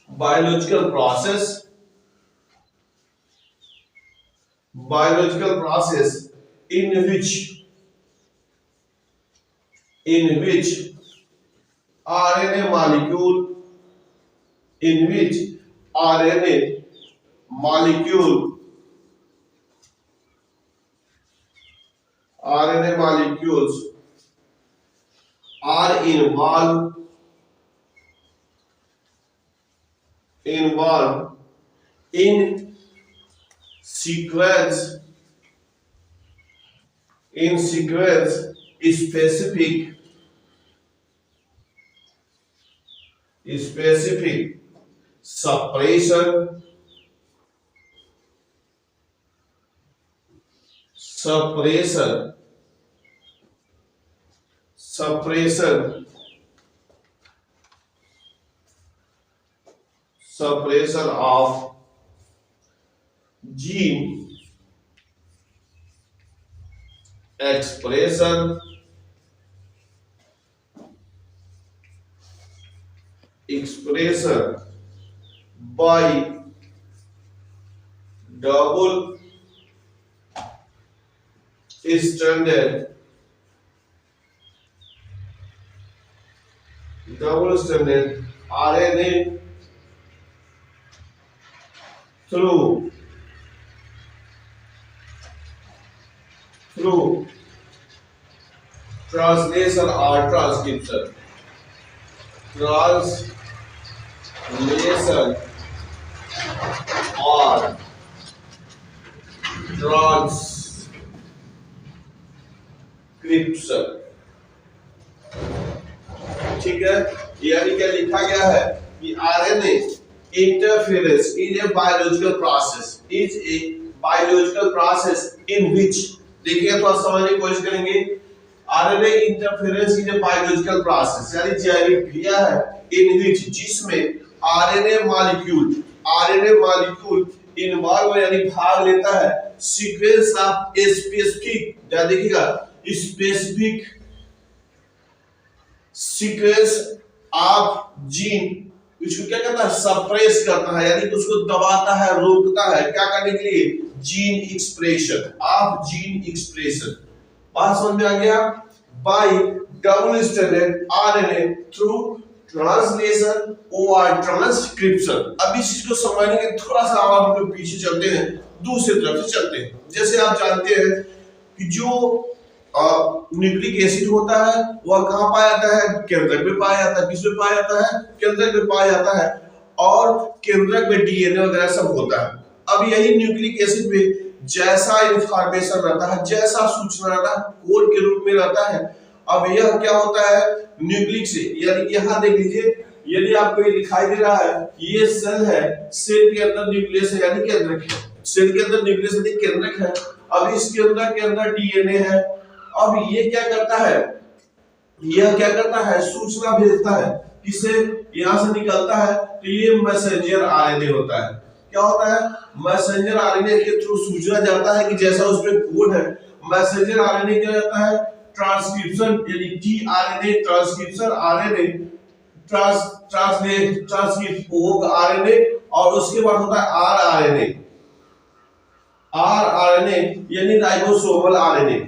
biological process in which RNA molecule in which RNA molecules are involved in sequence specific suppression of gene expression by double stranded RNA through translation or transcription. ठीक है, यानी क्या लिखा गया है कि RNA interference is a biological process in which, देखिए थोड़ा समझने की कोशिश करेंगे। RNA interference is a biological process यानी जैविक क्रिया है इन विच जिसमें आरएनए मॉलिक्यूल इन्वॉल्व यानी भाग लेता है सीक्वेंस ऑफ स्पेसिफिक, क्या देखिएगा, स्पेसिफिक सीक्वेंस ऑफ जीन, इसको क्या करता है, सप्रेस करता है यानी कि उसको दबाता है, रोकता है, क्या करने के लिए, जीन एक्सप्रेशन। बात समझ में आ गया। Bye double stranded RNA through translation और ट्रांसक्रिप्शन। अब इस चीज को समझने के थोड़ा सा हम लोग पीछे चलते हैं, दूसरी तरफ से चलते हैं। जैसे आप जानते हैं कि जो न्यूक्लिक एसिड होता है वह कहाँ पाया जाता है, केंद्रक में पाया जाता है। किसमें पाया जाता है, केंद्रक में पाया जाता है, और केंद्रक में डीएनए वगैरह सब होता है। अब यही न्यूक्लिक एसिड में जैसा इंफॉर्मेशन रहता है, जैसा सूचना रहता है, कोड के रूप में रहता है। अब यह क्या होता है, न्यूक्लिक से, यानी यहाँ देख लीजिए, यदि आपको ये दिखाई दे रहा है, ये सेल है, सेल के अंदर न्यूक्लियस है यानी केंद्रक है, सेल के अंदर न्यूक्लियस यानी केंद्रक है। अब इसके अंदर डीएनए है। अब ये क्या करता है, सूचना भेजता है, किसे, यहां से निकलता है, तो ये मैसेंजर आरएनए होता है। क्या होता है, मैसेंजर आरएनए के थ्रू सूचना जाता है कि जैसा उसमें कोड है। मैसेंजर आरएनए क्या जाता है, ट्रांसक्रिप्शन यानी टीआरएनए, ट्रांसक्रिप्शन आरएनए, ट्रांसक्रिप्ट होगा आरएनए, और उसके बाद होता है आरआरएनए यानी ribosomal RNA.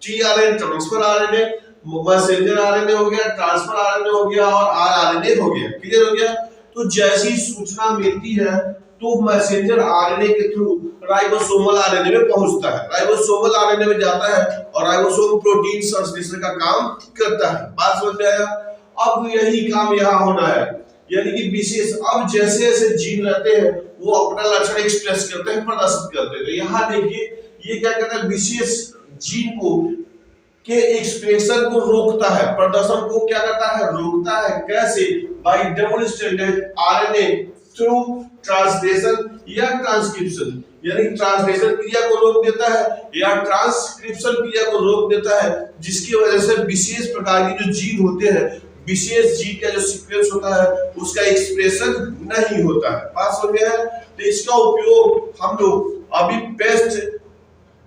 TRNA transfer RNA, messenger RNA हो गया, ट्रांसफर आरएनए हो गया, और आरआरएनए हो गया। क्लियर हो गया। तो जैसी सूचना मिलती है तो मैसेंजर आरएनए के थ्रू राइबोसोमल आरएनए में पहुंचता है, राइबोसोमल आरएनए में जाता है, और राइबोसोम प्रोटीन संश्लेषण का काम करता है। बात समझ में आया। अब यही काम यहाँ होना है, यानी कि विशेष, अब जैसे जैसे जीन रहते हैं वो अपना लक्षण एक्सप्रेस करते हैं, प्रदर्शित करते हैं। तो यहाँ देखिए ये क्या कहता है, विशेष जीन को के एक्सप्रेशन को रोकता है, प्रदर्शन को क्या करता है, रोकता है। कैसे, bye double stranded RNA through translation या ट्रांसक्रिप्शन, यानी ट्रांसलेशन क्रिया को रोक देता है या ट्रांसक्रिप्शन क्रिया को रोक देता है, जिसकी वजह से विशेष प्रकार के जो जीन होते हैं, विशेष जीन का जो सीक्वेंस होता है उसका एक्सप्रेशन नहीं होता है। बात समझ में आया। तो इसका उपयोग हम लोग अभी पेस्ट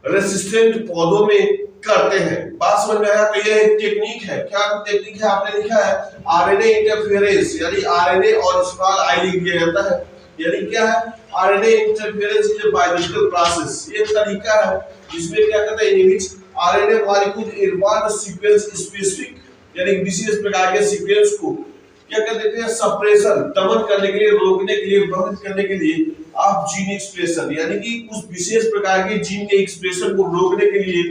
रेसिस्टेंट पौधों में करते हैं। बात समझ में आया? तो यह एक टेक्निक है। क्या टेक्निक है? आपने लिखा है आरएनए इंटरफेरेंस, यानी आरएनए और स्मॉल आई लिख दिया जाता है। यानी क्या है? RNA interference is a biological process, ये तरीका है जिसमें क्या कहते हैं, in which RNA molecule involve sequence specific, यानी विशेष प्रकार के सीक्वेंस को क्या कर देते हैं, सप्रेशन, दमन करने के लिए, रोकने के लिए, बंद करने के लिए आप जीन एक्सप्रेशन, यानी कि उस विशेष प्रकार के जीन के एक्सप्रेशन को रोकने के लिए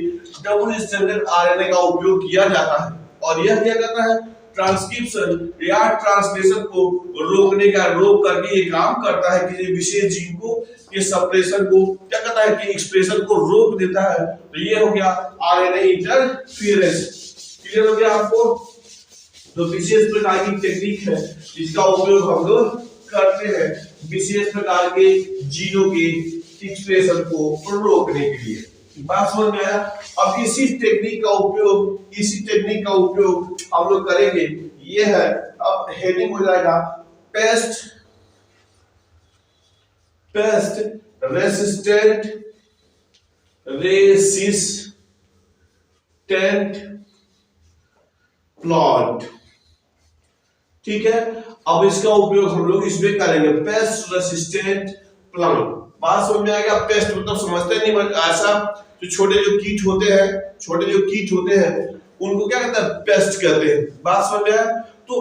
डबल स्ट्रैंडेड आरएनए का उपयोग किया जाता है। और यह क्या करता है, ट्रांसक्रिप्शन या ट्रांसलेशन को रोकने का, रोक करके ये काम करता है किसी विशेष जीन को, ये सप्रेशन को क्या करता है कि एक्सप्रेशन को रोक देता है। तो ये हो गया आरएनए इंटरफेरेंस। क्लियर हो गया आपको? तो विशेष प्रकार की टेक्निक है जिसका उपयोग हम लोग करते हैं विशेष प्रकार के जीनों के एक्सप्रेशन को रोकने के लिए। बात समझ में आया? अब इसी टेक्निक का उपयोग हम लोग करेंगे। ये है, अब हेडिंग हो जाएगा पेस्ट रेसिस्टेंट प्लांट। ठीक है, अब इसका उपयोग हम लोग इसमें करेंगे, पेस्ट रेसिस्टेंट प्लांट। बात समझ में आएगा? पेस्ट मतलब समझते नहीं, बट ऐसा जो छोटे जो कीट होते हैं उनको क्या कहते हैं, पेस्ट कहते हैं। बात समझ में आया? तो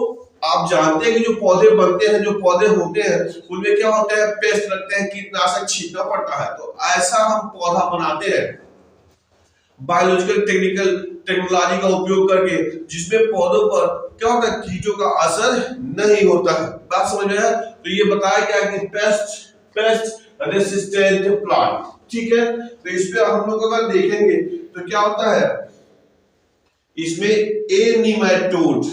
आप जानते हैं कि जो पौधे बनते हैं, जो पौधे होते हैं, उनमें क्या होता है, पेस्ट लगते हैं, कीटनाशक छींटना पड़ता है। तो ऐसा हम पौधा बनाते हैं बायोलॉजिकल टेक्नोलॉजी का उपयोग करके, जिसमें पौधों पर क्या होता है, कीटों का असर नहीं होता है। बात समझ में आया? तो ये बताया गया कि पेस्ट रेसिस्टेंट प्लांट। ठीक है, तो इस पे हम लोग अगर देखेंगे तो क्या होता है, इसमें ए नीमेटोड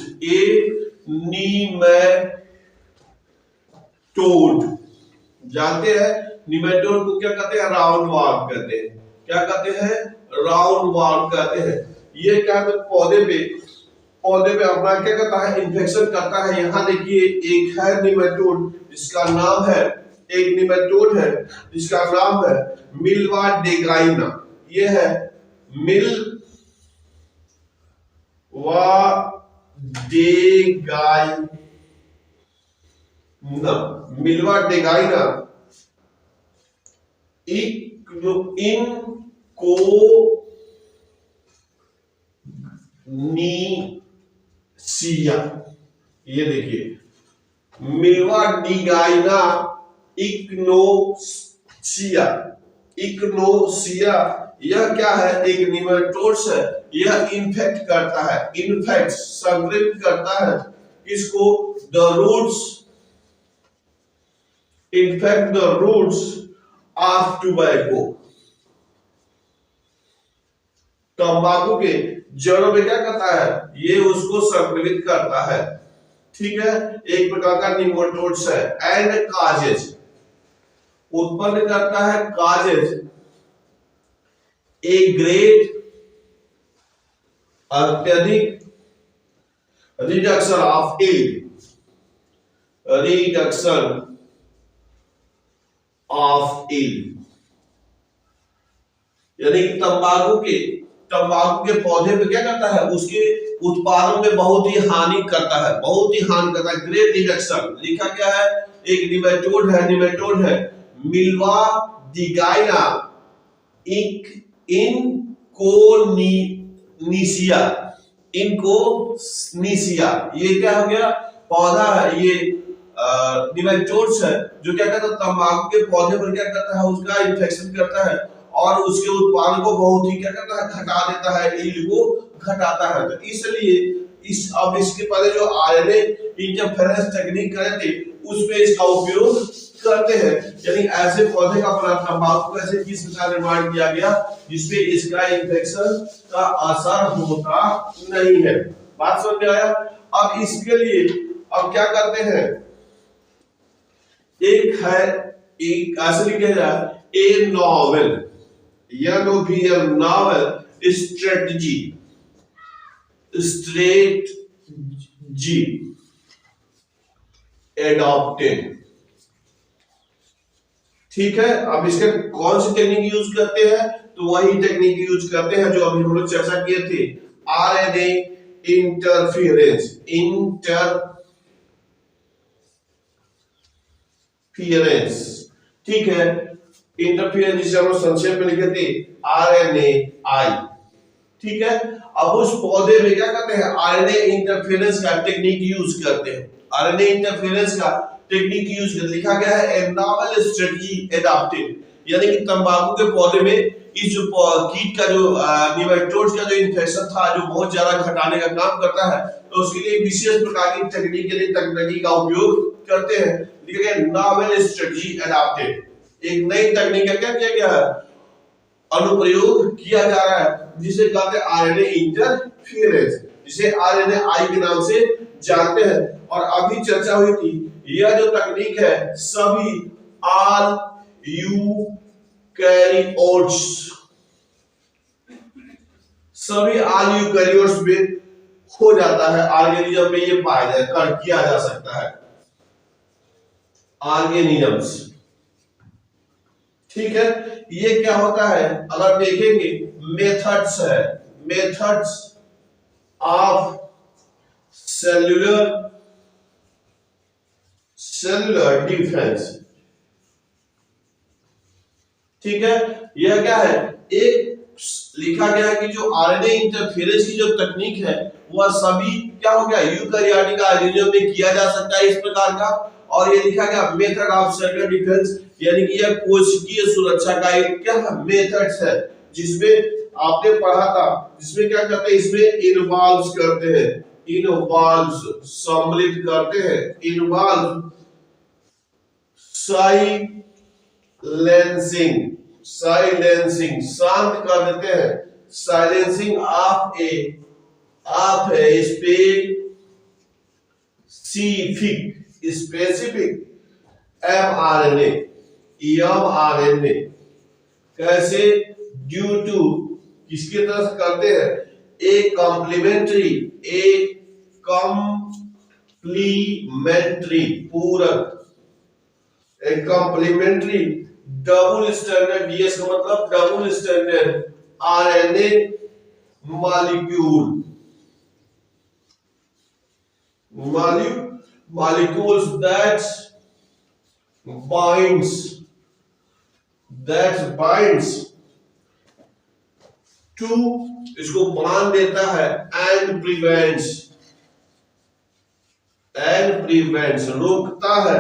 जानते हैं, नीमेटोड को क्या कहते हैं, राउंड वॉर्म कहते हैं। क्या कहते हैं? राउंड वॉर्म कहते हैं। ये क्या है, पौधे पे अपना क्या करता है, इन्फेक्शन करता है। यहाँ देखिए एक है नीमेटोड जिसका नाम है, एक नीमेटोड है जिसका नाम है मिल्वा डेगाइना। ये है मिल्वा डेगाइना इक्नोनीसिया। ये देखिए मिल्वा डेगाइना इक्नोसिया, यह क्या है, एक नीमेटोड्स है। यह इन्फेक्ट करता है, संक्रमित करता है इसको, the roots, infect the roots of tobacco, तंबाकू के जड़ों में क्या करता है, ये उसको संक्रमित करता है। ठीक है, एक प्रकार का नीमेटोड्स है। एंड काजेज, उत्पन्न करता है काजेज, ए ग्रेट अत्यधिक रिडक्शन ऑफ ईल्ड, यानी कि तंबाकू के पौधे पे क्या करता है, उसके उत्पादन में बहुत ही हानि करता है, ग्रेट रिडक्शन। लिखा क्या है, एक नीमेटोड है मिल्वा डेगाइना इनकोनिसिया। ये क्या हो गया, पौधा है, ये नीमेटोड्स है जो क्या करता है, तंबाकू के पौधे पर क्या करता है, उसका इन्फेक्शन करता है और उसके उत्पादन को बहुत ही क्या करता है, घटा देता है, ईल्ड को घटाता है। तो इसलिए अब इसके पहले जो आरएनए इंटरफेरेंस टेक्निक करे थे उसमें इसका उपयोग करते हैं। यानी ऐसे पौधे का तंबाकू का ऐसे किस प्रकार निर्माण किया गया जिसमें इसका इन्फेक्शन का असर होता नहीं है। बात समझ में आया? अब इसके लिए अब क्या करते हैं, एक ऐसे लिखा जाए, ए नॉवेल स्ट्रेटजी एडॉप्टेड। ठीक है, अब इसके कौन सी टेक्निक यूज करते हैं, तो वही टेक्निक यूज करते हैं जो अभी हम लोग चर्चा किए थे, आरएनए इंटरफेरेंस। ठीक है, इंटरफेरेंस जिसे हम लोग संक्षेप में लिखे थे आरएनएआई। ठीक है, अब उस पौधे में क्या करते हैं, आरएनए इंटरफेरेंस का टेक्निक यूज करते हैं। आरएनए इंटरफेरेंस का टेक्निक यूज कर लिखा गया है ए नॉवेल स्ट्रेटजी एडॉप्टेड, यानी कि तंबाकू के पौधे में इस जो कीट का जो निमेटोड्स का जो इन्फेक्शन था जो बहुत ज्यादा घटाने का काम करता है, तो उसके लिए विशेष प्रकार की टेक्निक यानी तकनीकी का उपयोग करते हैं। लिखा गया नॉवेल स्ट्रेटजी एडॉप्टेड, एक नई तकनीक का क्या किया गया है, अनुप्रयोग किया जा रहा है, जिसे कहते हैं आरएनए इंटरफेरेंस, जिसे आरएनएआई के नाम से जानते हैं। और अभी चर्चा हुई थी, यह जो तकनीक है सभी ऑल यूकैरियोट्स, सभी ऑल यूकैरियोट्स में हो जाता है, ऑर्गेनिज्म में ये पाया जाता है, किया जा सकता है, ऑर्गेनिजम्स। ठीक है, ये क्या होता है, अगर देखेंगे मेथड्स है, मेथड्स ऑफ सेल्यूलर डिफेंस। ठीक है, यह क्या है, एक लिखा गया है कि जो आरएनए इंटरफेरेंस की जो तकनीक है वह सभी क्या हो गया यूकैरियोटिक ऑर्गेनिज्म में किया जा सकता है इस प्रकार का। और ये लिखा गया मेथड ऑफ सेल्यूलर डिफेंस, यानी कि यह कोशिकीय सुरक्षा का एक क्या है मेथड्स है, जिसमें आपने पढ़ा था, जिसमें क्या करते हैं, इसमें इन्वॉल्व करते हैं, इन्वॉल्व सम्मिलित करते हैं, इन्वॉल्व साइलेंसिंग शांत कर देते हैं, silencing of a specific mRNA, कैसे, ड्यू टू किसके तरह करते हैं, ए कॉम्प्लीमेंट्री पूरक, a complementary double standard, DS का मतलब double standard RNA molecules that binds to, इसको बांध देता है, and prevents रोकता है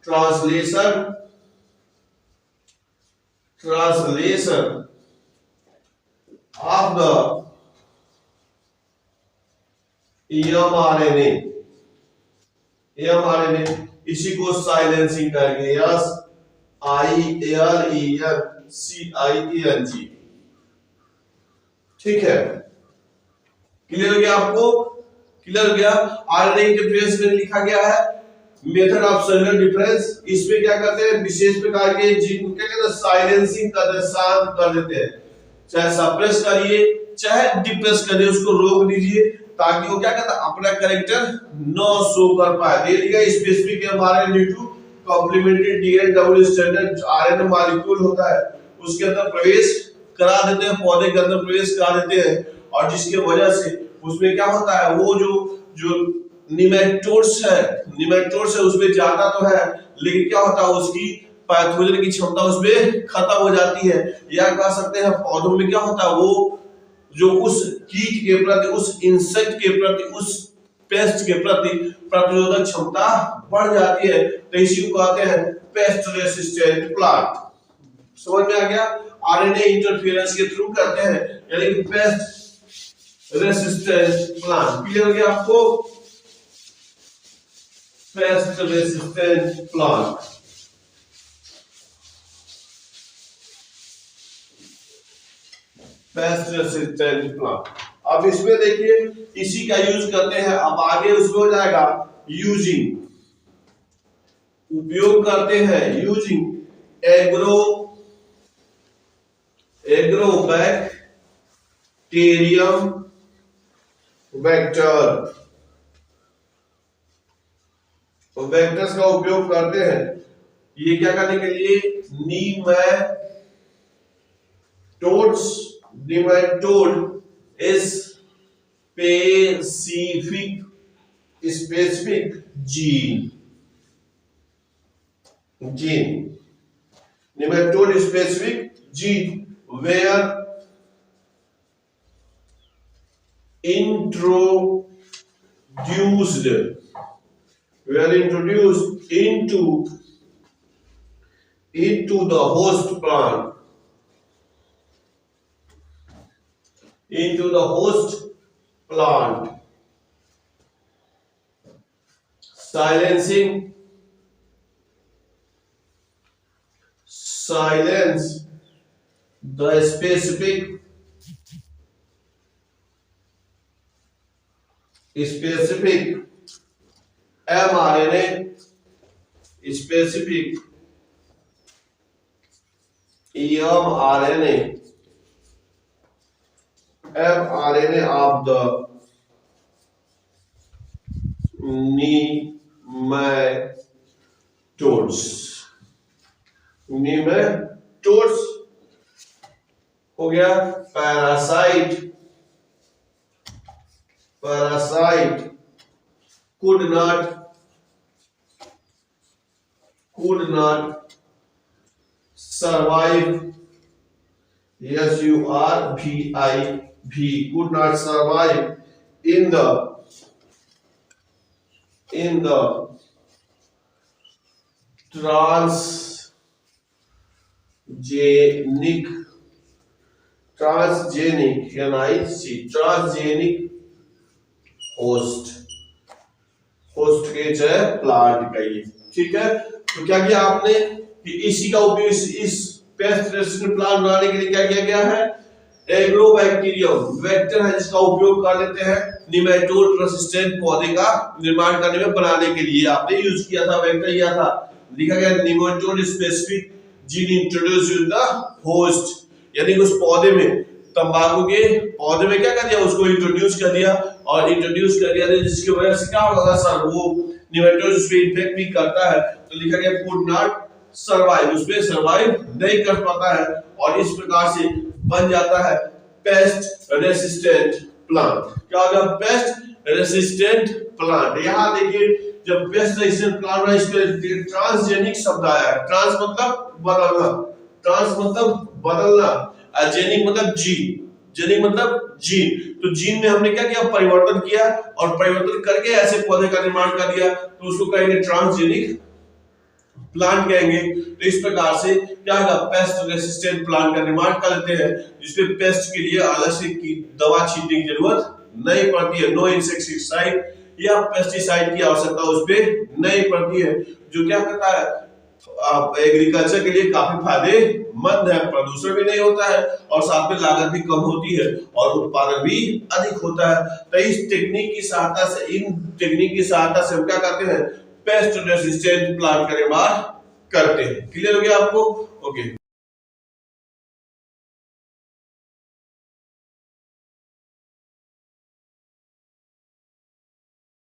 ट्रांसलेशन of the mRNA, इसी को साइलेंसिंग करेंगे, SILENCING। ठीक है, क्लियर हो गया आपको, क्लियर हो गया। आरएनए इंटरफेरेंस में लिखा गया है मेथड ऑफ सेल्यूलर डिफरेंस, इसमें क्या करते हैं, विशेष प्रकार के जीन को क्या कहते हैं, साइलेंसिंग करते हैं, शांत कर देते हैं, चाहे सप्रेस करिए चाहे डिप्रेस करिए, उसको रोक दीजिए ताकि वो क्या कहता है अपना कैरेक्टर न शो कर पाए। दे दिया specific mRNA due to complementary DNA double standard RNA molecule होता है, उसके अंदर प्रवेश करा देते हैं, पौधे के अंदर प्रवेश करा देते हैं, और जिसकी वजह से उसमें क्या होता है, वो जो निमेटोड्स है उसमें जाता तो है, लेकिन क्या होता है उसकी पैथोजन की क्षमता उसमें खत्म हो जाती है, या कह सकते हैं पौधों में क्या होता है, वो जो उस कीट के प्रति, उस इंसेक्ट के प्रति, उस पेस्ट के प्रति प्रतिरोधक क्षमता बढ़ जाती है, तो इसी को कहते हैं पेस्ट रेसिस्टेंट प्लांट। समझ में आ गया, आरएनए इंटरफेरेंस के थ्रू करते हैं, यानी कि पेस्ट रेसिस्टेंट प्लांट। क्लियर हो गया आपको, paste resistant plant. Paste resistant plant. अब इसमें देखिए इसी का यूज करते हैं, अब आगे उसमें हो जाएगा यूजिंग, उपयोग करते हैं, यूजिंग एग्रोबैक्टीरियम वेक्टर, वेक्टर्स का उपयोग करते हैं, ये क्या करने के लिए, toads, nematode is specific gene. Nematode specific gene where introduced into the host plant, silence the specific mRNA mRNA of the nematodes हो गया। Parasite could not survive, could not survive in the transgenic host के चाहे plant का ये, ठीक है। तो क्या किया आपने कि इसी का उपयोग इस पेस्ट रेसिस्टेंट प्लांट बनाने के लिए क्या किया गया है, एग्रोबैक्टीरियम वेक्टर है जिसका उपयोग कर लेते हैं निमेटोड रेसिस्टेंट पौधे का निर्माण करने में बनाने के लिए आपने यूज किया था, वेक्टर किया था, लिखा गया nematode specific gene introduce in the host, यानी उस पौधे में तंबाकू के पौधे में क्या कर दिया, उसको इंट्रोड्यूस कर दिया जिसकी वजह से क्या होगा सर, वो निमेटोड उस पे इन्फेक्ट भी करता है, तो लिखा गया कुड नॉट सर्वाइव, उस पे सर्वाइव नहीं कर पाता है और इस प्रकार से बन जाता है पेस्ट रेसिस्टेंट प्लांट। क्या होगा, पेस्ट रेसिस्टेंट प्लांट। यहां देखिए जब पेस्ट रेसिस्टेंट प्लांट है इसमें ट्रांसजेनिक शब्द आया है, ट्रांस मतलब बदलना, जेनिक मतलब जीन, तो जीन में हमने क्या किया, परिवर्तन किया और परिवर्तन करके ऐसे पौधे का निर्माण कर दिया, तो उसको कहेंगे ट्रांसजेनिक प्लांट कहेंगे। तो इस प्रकार से क्या होगा, पेस्ट रेसिस्टेंट प्लांट का निर्माण कर लेते हैं जिसपे पेस्ट के लिए अलग से दवा छींटने की जरूरत नहीं पड़ती है, नो इंसेक्टिसाइड या पेस्टिसाइड की आवश्यकता उस पे नहीं पड़ती है, जो क्या करता है एग्रीकल्चर के लिए काफी फायदेमंद है, प्रदूषण भी नहीं होता है और साथ में लागत भी कम होती है और उत्पादन भी अधिक होता है। तो इस टेक्निक की सहायता से हम क्या करते हैं, पेस्ट रेसिस्टेंट प्लांट का निर्माण करते हैं। क्लियर हो गया आपको? ओके।